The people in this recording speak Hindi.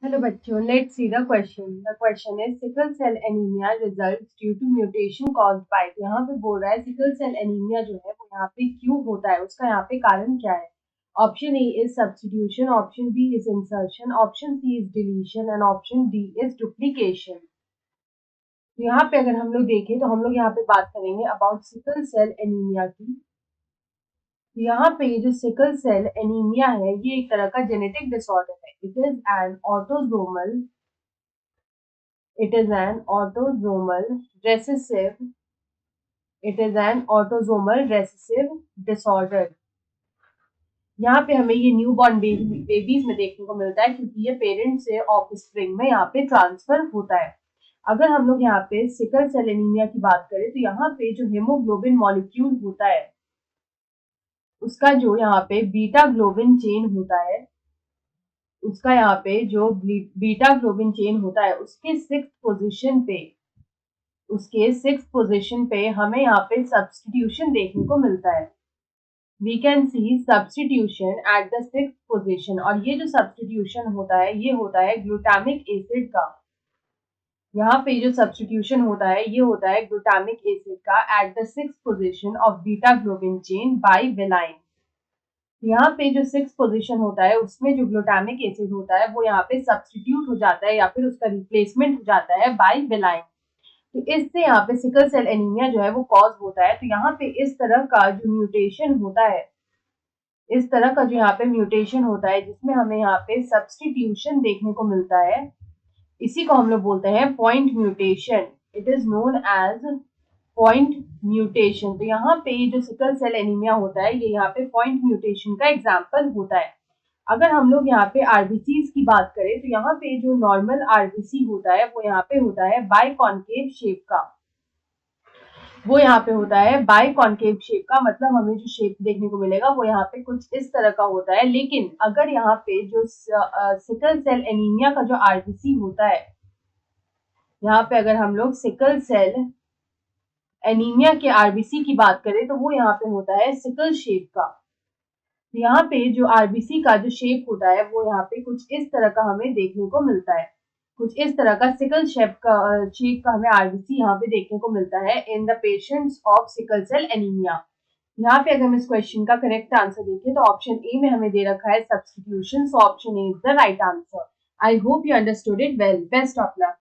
हेलो बच्चों, let's see the question. The question is sickle cell anaemia results due to mutation caused by. यहाँ पे बोल रहा है सिकल सेल एनीमिया जो है वो यहाँ पे क्यों होता है, उसका यहाँ पे कारण क्या है। Option A is substitution, option B is insertion, option C is deletion and option D is duplication. तो यहाँ पे अगर हम लोग देखें तो हम लोग यहाँ पे बात करेंगे अबाउट सिकल सेल एनीमिया की। तो यहाँ पे ये जो सिकल सेल एनीमिया है ये एक तरह का जेनेटिक डिसऑर्डर है। It is an autosomal recessive. It is an autosomal recessive disorder. यहाँ पे हमें ये न्यू बॉर्न बेबीज में देखने को मिलता है क्योंकि ये पेरेंट से ऑफस्प्रिंग में यहाँ पे ट्रांसफर होता है। अगर हम लोग यहाँ पे सिकल सेल एनीमिया की बात करें तो यहाँ पे जो हेमोग्लोबिन मॉलिक्यूल होता है उसका जो यहाँ पे बीटा ग्लोबिन चेन होता है, उसका यहाँ पे जो बीटा ग्लोबिन चेन होता है उसके सिक्स पोजीशन पे हमें यहाँ पे सब्स्टिट्यूशन देखने को मिलता है। We can see substitution at the six position, और ये जो सब्स्टिट्यूशन होता है ये होता है ग्लूटामिक एसिड का। यहाँ पे जो सब्स्टिट्यूशन होता है ये होता है ग्लूटामिक एसिड का eight the six position of beta globin chain by valine. यहाँ पे जो सिक्स पोजीशन होता है उसमें जो ग्लूटामिक एसिड होता है वो यहाँ पे सब्स्टिट्यूट हो जाता है या फिर उसका रिप्लेसमेंट हो जाता है बाय वेलाइन। तो इससे यहाँ पे सिकल सेल एनीमिया जो है वो कॉज होता है। तो यहाँ पे इस तरह का जो म्यूटेशन होता है, इस तरह का जो यहाँ पे म्यूटेशन होता है जिसमें हमें यहाँ पे सब्स्टिट्यूशन देखने को मिलता है, इसी को हम लोग बोलते हैं point mutation. It is known as point mutation. तो यहाँ पे जो सिकल सेल एनीमिया होता है ये यहाँ पे पॉइंट म्यूटेशन का एग्जाम्पल होता है। अगर हम लोग यहाँ पे आरबीसीज की बात करें तो यहाँ पे जो नॉर्मल आरबीसी होता है वो यहाँ पे होता है बाइकॉन्केव शेप का। वो यहाँ पे होता है बाइकॉन्केव शेप का, मतलब हमें जो शेप देखने को मिलेगा वो यहाँ पे कुछ इस तरह का होता है। लेकिन अगर यहाँ पे जो सिकल सेल एनीमिया का जो आरबीसी होता है, यहाँ पे अगर हम लोग सिकल सेल एनीमिया के आरबीसी की बात करें तो वो यहाँ पे होता है सिकल शेप का। यहाँ पे जो आरबीसी का जो शेप होता है वो यहाँ पे कुछ इस तरह का हमें देखने को मिलता है। कुछ इस तरह का सिकल शेप का हमें आरबीसी यहाँ पे देखने को मिलता है in the patients of sickle cell anaemia. यहाँ पे अगर हम इस क्वेश्चन का करेक्ट आंसर देखें तो ऑप्शन ए में हमें दे रखा है substitution, so option A is the right answer. I hope you understood it well. Best of luck.